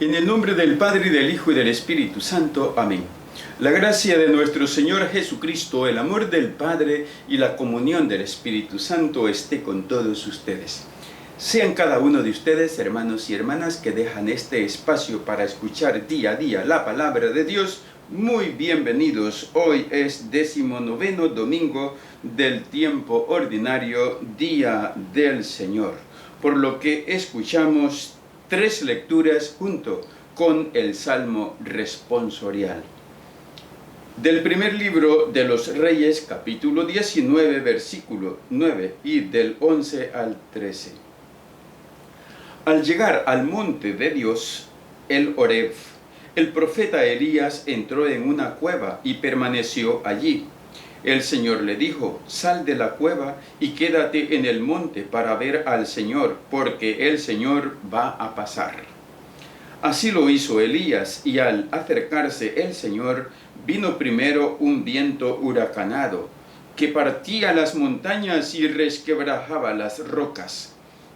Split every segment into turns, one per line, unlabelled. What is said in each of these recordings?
En el nombre del Padre, y del Hijo, y del Espíritu Santo. Amén. La gracia de nuestro Señor Jesucristo, el amor del Padre y la comunión del Espíritu Santo esté con todos ustedes. Sean cada uno de ustedes, hermanos y hermanas, que dejan este espacio para escuchar día a día la palabra de Dios, muy bienvenidos. Hoy es 19º domingo del tiempo ordinario, Día del Señor, por lo que escuchamos 3 lecturas junto con el Salmo responsorial. Del primer libro de los Reyes, capítulo 19, versículo 9, y del 11 al 13. Al llegar al monte de Dios, el Horeb, el profeta Elías entró en una cueva y permaneció allí. El Señor le dijo: sal de la cueva y quédate en el monte para ver al Señor, porque el Señor va a pasar. Así lo hizo Elías, y al acercarse el Señor, vino primero un viento huracanado, que partía las montañas y resquebrajaba las rocas.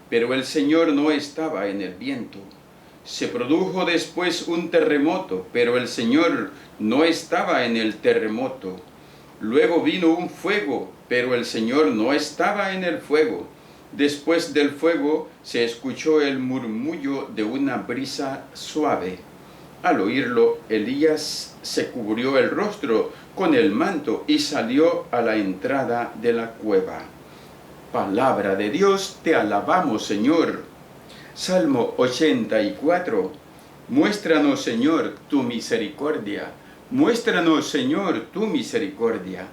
Pero el Señor no estaba en el viento. Se produjo después un terremoto, pero el Señor no estaba en el terremoto. Luego vino un fuego, pero el Señor no estaba en el fuego. Después del fuego se escuchó el murmullo de una brisa suave. Al oírlo, Elías se cubrió el rostro con el manto y salió a la entrada de la cueva. Palabra de Dios, te alabamos, Señor. Salmo 84. Muéstranos, Señor, tu misericordia. Muéstranos, Señor, tu misericordia.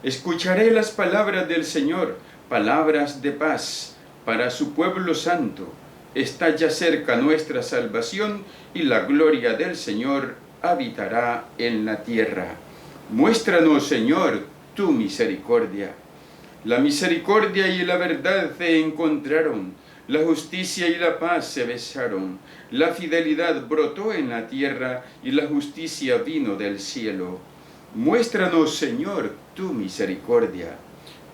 Escucharé las palabras del Señor, palabras de paz para su pueblo santo. Está ya cerca nuestra salvación, y la gloria del Señor habitará en la tierra. Muéstranos, Señor, tu misericordia. La misericordia y la verdad se encontraron, la justicia y la paz se besaron. La fidelidad brotó en la tierra, y la justicia vino del cielo. Muéstranos, Señor, tu misericordia.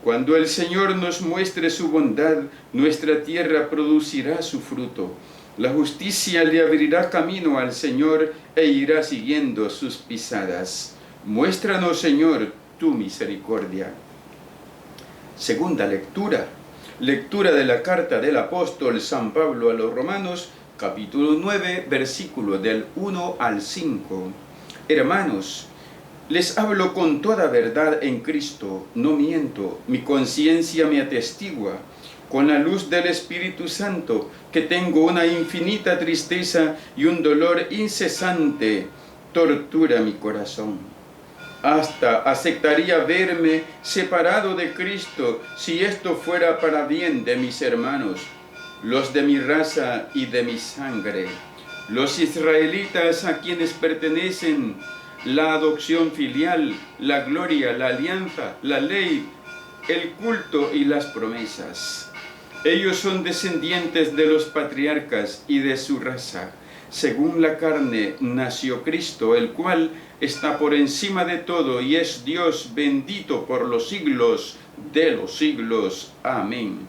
Cuando el Señor nos muestre su bondad, nuestra tierra producirá su fruto. La justicia le abrirá camino al Señor e irá siguiendo sus pisadas. Muéstranos, Señor, tu misericordia. Segunda lectura. Lectura de la carta del apóstol San Pablo a los Romanos, capítulo 9, versículo del 1 al 5. Hermanos, les hablo con toda verdad en Cristo, no miento, mi conciencia me atestigua, con la luz del Espíritu Santo, que tengo una infinita tristeza y un dolor incesante tortura mi corazón. Hasta aceptaría verme separado de Cristo si esto fuera para bien de mis hermanos, los de mi raza y de mi sangre, los israelitas a quienes pertenecen la adopción filial, la gloria, la alianza, la ley, el culto y las promesas. Ellos son descendientes de los patriarcas y de su raza. Según la carne nació Cristo, el cual está por encima de todo y es Dios bendito por los siglos de los siglos. Amén.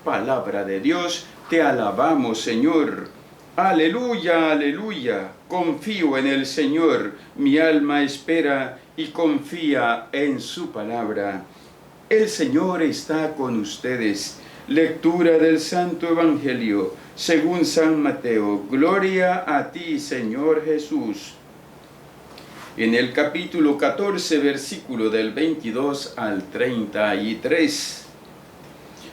Palabra de Dios, te alabamos, Señor. Aleluya, aleluya. Confío en el Señor, mi alma espera y confía en su palabra. El Señor está con ustedes. Lectura del Santo Evangelio según San Mateo. Gloria a ti, Señor Jesús. En el capítulo 14, versículo del 22 al 33.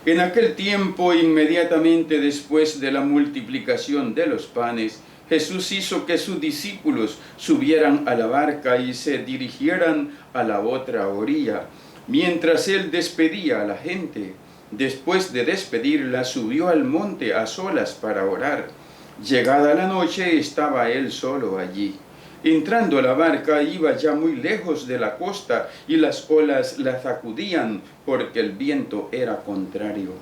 En aquel tiempo, inmediatamente después de la multiplicación de los panes, Jesús hizo que sus discípulos subieran a la barca y se dirigieran a la otra orilla, mientras él despedía a la gente. Después de despedirla, subió al monte a solas para orar. Llegada la noche, estaba él solo allí. Entrando a la barca, iba ya muy lejos de la costa, y las olas la sacudían, porque el viento era contrario.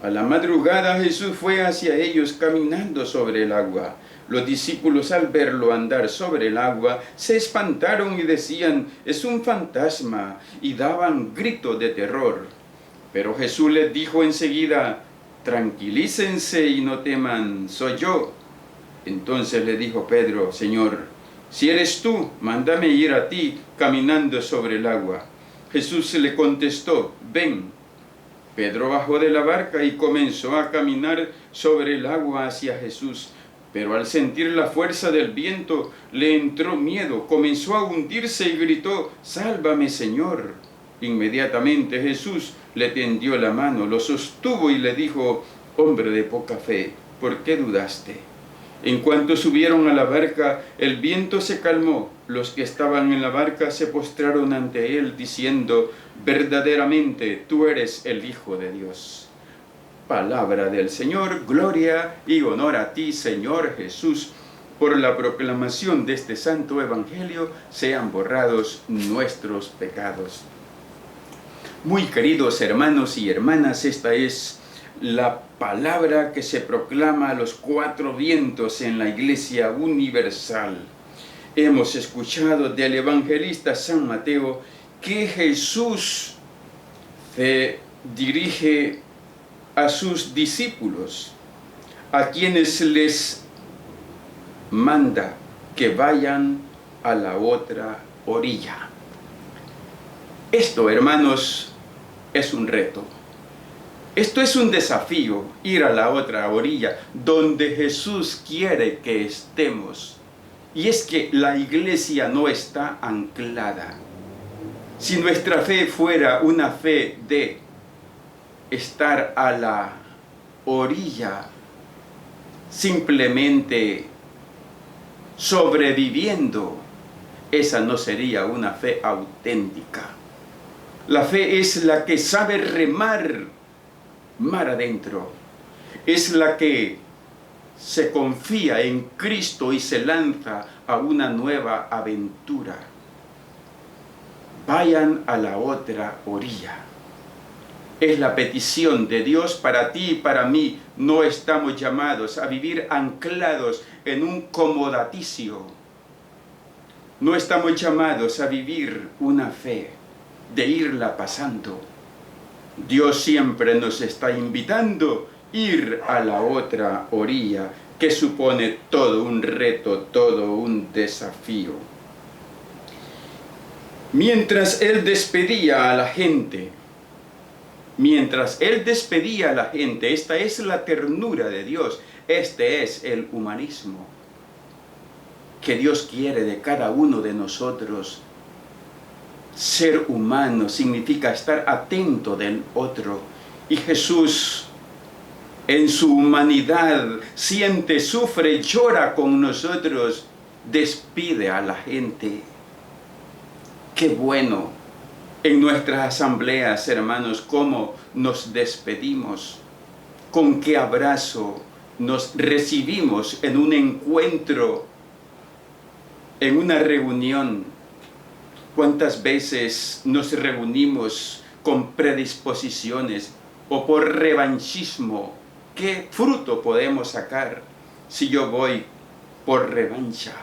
A la madrugada Jesús fue hacia ellos caminando sobre el agua. Los discípulos, al verlo andar sobre el agua, se espantaron y decían: «Es un fantasma», y daban grito de terror. Pero Jesús les dijo enseguida: «Tranquilícense y no teman, soy yo». Entonces le dijo Pedro: Señor, si eres tú, mándame ir a ti caminando sobre el agua. Jesús le contestó: ven. Pedro bajó de la barca y comenzó a caminar sobre el agua hacia Jesús. Pero al sentir la fuerza del viento, le entró miedo, comenzó a hundirse y gritó: ¡Sálvame, Señor! Inmediatamente Jesús le tendió la mano, lo sostuvo y le dijo: hombre de poca fe, ¿por qué dudaste? En cuanto subieron a la barca, el viento se calmó. Los que estaban en la barca se postraron ante él, diciendo: verdaderamente tú eres el Hijo de Dios. Palabra del Señor, gloria y honor a ti, Señor Jesús. Por la proclamación de este santo evangelio sean borrados nuestros pecados. Muy queridos hermanos y hermanas, esta es la palabra que se proclama a los cuatro vientos en la Iglesia Universal. Hemos escuchado del evangelista San Mateo que Jesús se dirige a sus discípulos, a quienes les manda que vayan a la otra orilla. Esto, hermanos, es un reto. Esto es un desafío, ir a la otra orilla, donde Jesús quiere que estemos. Y es que la iglesia no está anclada. Si nuestra fe fuera una fe de estar a la orilla, simplemente sobreviviendo, esa no sería una fe auténtica. La fe es la que sabe remar mar adentro, es la que se confía en Cristo y se lanza a una nueva aventura. Vayan a la otra orilla. Es la petición de Dios para ti y para mí. No estamos llamados a vivir anclados en un comodaticio. No estamos llamados a vivir una fe de irla pasando. Dios siempre nos está invitando a ir a la otra orilla, que supone todo un reto, todo un desafío. Mientras Él despedía a la gente, esta es la ternura de Dios, este es el humanismo que Dios quiere de cada uno de nosotros. Ser humano significa estar atento del otro. Y Jesús, en su humanidad, siente, sufre, llora con nosotros, despide a la gente. Qué bueno en nuestras asambleas, hermanos, cómo nos despedimos, con qué abrazo nos recibimos en un encuentro, en una reunión. ¿Cuántas veces nos reunimos con predisposiciones o por revanchismo? ¿Qué fruto podemos sacar si yo voy por revancha?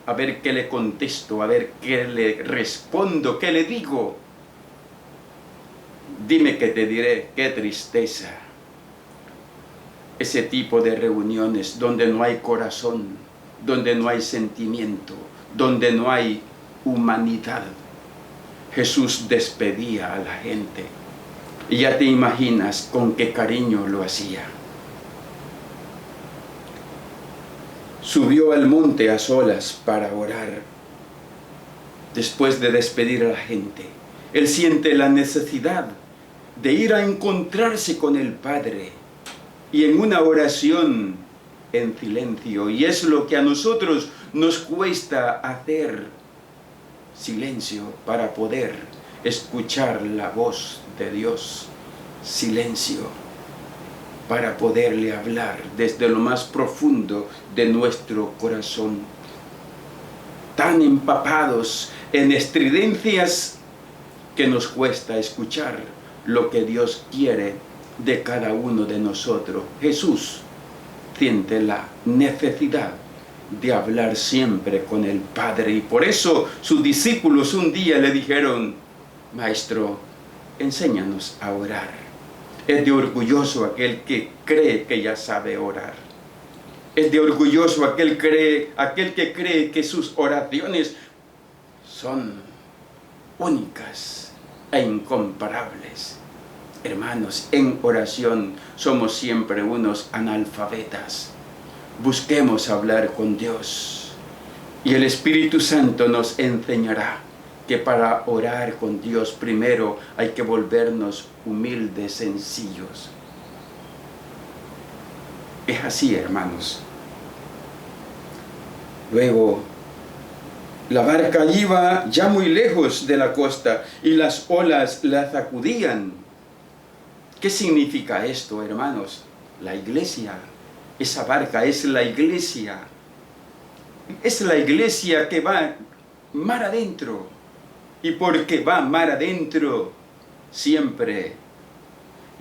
A ver qué le contesto, a ver qué le respondo, qué le digo. Dime que te diré, qué tristeza. Ese tipo de reuniones donde no hay corazón, donde no hay sentimiento, donde no hay humanidad. Jesús despedía a la gente. Y ya te imaginas con qué cariño lo hacía. Subió al monte a solas para orar. Después de despedir a la gente, Él siente la necesidad de ir a encontrarse con el Padre. Y en una oración en silencio. Y es lo que a nosotros nos cuesta hacer. Silencio para poder escuchar la voz de Dios. Silencio para poderle hablar desde lo más profundo de nuestro corazón. Tan empapados en estridencias que nos cuesta escuchar lo que Dios quiere de cada uno de nosotros. Jesús siente la necesidad de hablar siempre con el Padre, y por eso sus discípulos un día le dijeron: Maestro, enséñanos a orar. Es de orgulloso aquel que cree que ya sabe orar. Es de orgulloso aquel que cree que sus oraciones son únicas e incomparables. Hermanos, en oración somos siempre unos analfabetas. Busquemos hablar con Dios y el Espíritu Santo nos enseñará que para orar con Dios primero hay que volvernos humildes, sencillos. Es así, hermanos. Luego, la barca iba ya muy lejos de la costa y las olas la sacudían. ¿Qué significa esto, hermanos? La iglesia. Esa barca es la iglesia. Es la iglesia que va mar adentro. Y porque va mar adentro, siempre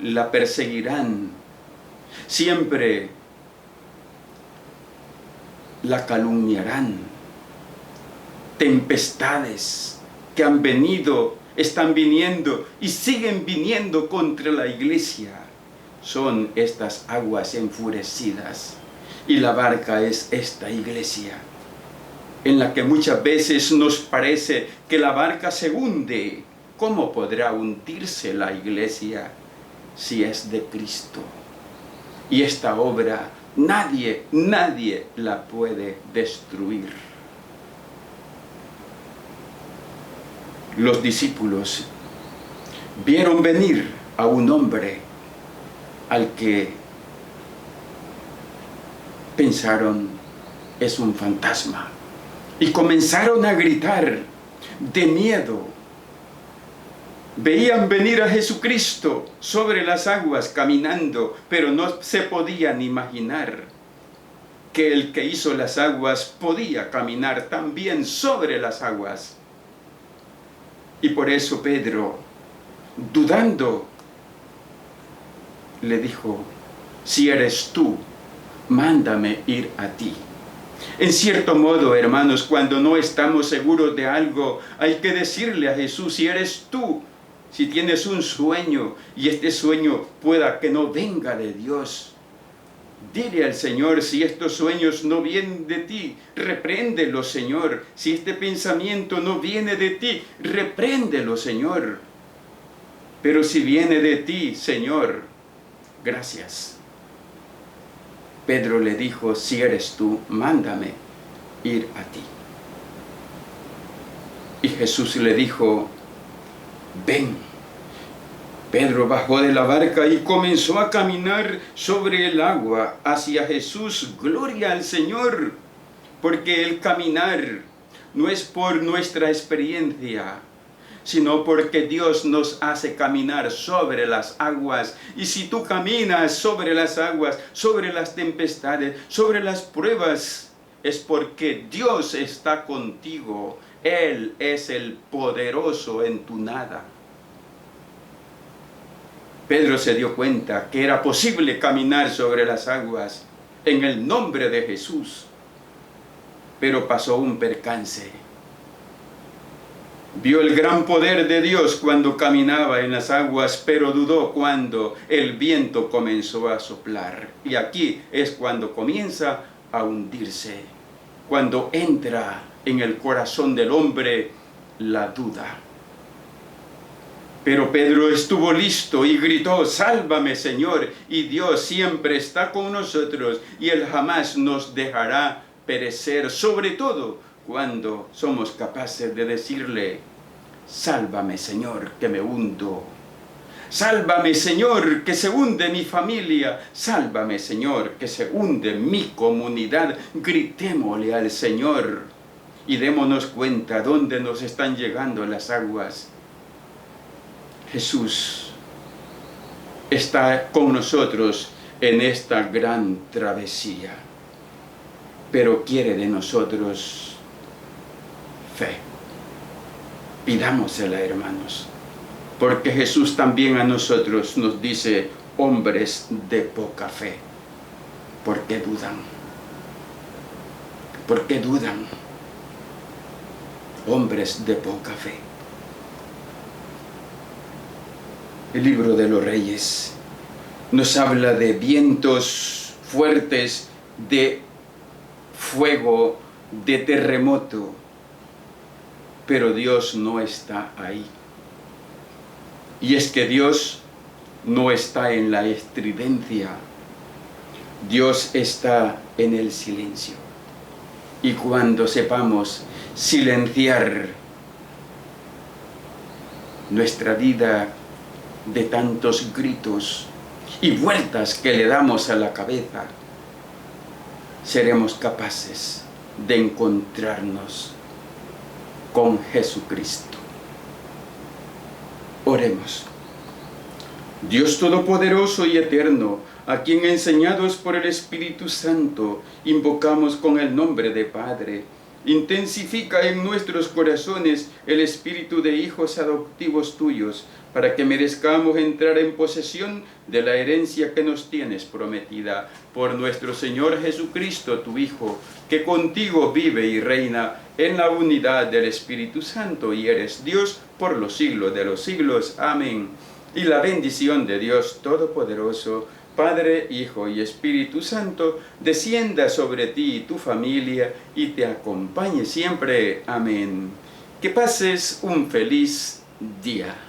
la perseguirán. Siempre la calumniarán. Tempestades que han venido, están viniendo y siguen viniendo contra la iglesia. Son estas aguas enfurecidas. Y la barca es esta iglesia, en la que muchas veces nos parece que la barca se hunde. ¿Cómo podrá hundirse la iglesia si es de Cristo? Y esta obra nadie la puede destruir. Los discípulos vieron venir a un hombre al que pensaron es un fantasma y comenzaron a gritar de miedo. Veían venir a Jesucristo sobre las aguas caminando, pero no se podían imaginar que el que hizo las aguas podía caminar también sobre las aguas. Y por eso Pedro, dudando, le dijo: si eres tú, mándame ir a ti. En cierto modo, hermanos, cuando no estamos seguros de algo, hay que decirle a Jesús: si eres tú, si tienes un sueño y este sueño pueda que no venga de Dios, dile al Señor: si estos sueños no vienen de ti, repréndelo, Señor. Si este pensamiento no viene de ti, repréndelo, Señor. Pero si viene de ti, Señor, gracias. Pedro le dijo: si eres tú, mándame ir a ti. Y Jesús le dijo: ven. Pedro bajó de la barca y comenzó a caminar sobre el agua hacia Jesús. Gloria al Señor, porque el caminar no es por nuestra experiencia, sino porque Dios nos hace caminar sobre las aguas. Y si tú caminas sobre las aguas, sobre las tempestades, sobre las pruebas, es porque Dios está contigo. Él es el poderoso en tu nada. Pedro se dio cuenta que era posible caminar sobre las aguas en el nombre de Jesús. Pero pasó un percance. Vio el gran poder de Dios cuando caminaba en las aguas, pero dudó cuando el viento comenzó a soplar. Y aquí es cuando comienza a hundirse, cuando entra en el corazón del hombre la duda. Pero Pedro estuvo listo y gritó: sálvame, Señor. Y Dios siempre está con nosotros y Él jamás nos dejará perecer, sobre todo cuando somos capaces de decirle: sálvame, Señor, que me hundo. Sálvame, Señor, que se hunde mi familia. Sálvame, Señor, que se hunde mi comunidad. Gritémosle al Señor y démonos cuenta dónde nos están llegando las aguas. Jesús está con nosotros en esta gran travesía, pero quiere de nosotros fe. Pidámosela, hermanos, porque Jesús también a nosotros nos dice: hombres de poca fe. ¿Por qué dudan? ¿Por qué dudan? Hombres de poca fe. El libro de los Reyes nos habla de vientos fuertes, de fuego, de terremoto, pero Dios no está ahí. Y es que Dios no está en la estridencia, Dios está en el silencio. Y cuando sepamos silenciar nuestra vida de tantos gritos y vueltas que le damos a la cabeza, seremos capaces de encontrarnos con Jesucristo. Oremos. Dios Todopoderoso y Eterno, a quien enseñados por el Espíritu Santo invocamos con el nombre de Padre, intensifica en nuestros corazones el espíritu de hijos adoptivos tuyos, para que merezcamos entrar en posesión de la herencia que nos tienes prometida, por nuestro Señor Jesucristo, tu Hijo, que contigo vive y reina en la unidad del Espíritu Santo, y eres Dios por los siglos de los siglos. Amén. Y la bendición de Dios Todopoderoso, Padre, Hijo y Espíritu Santo, descienda sobre ti y tu familia y te acompañe siempre. Amén. Que pases un feliz día.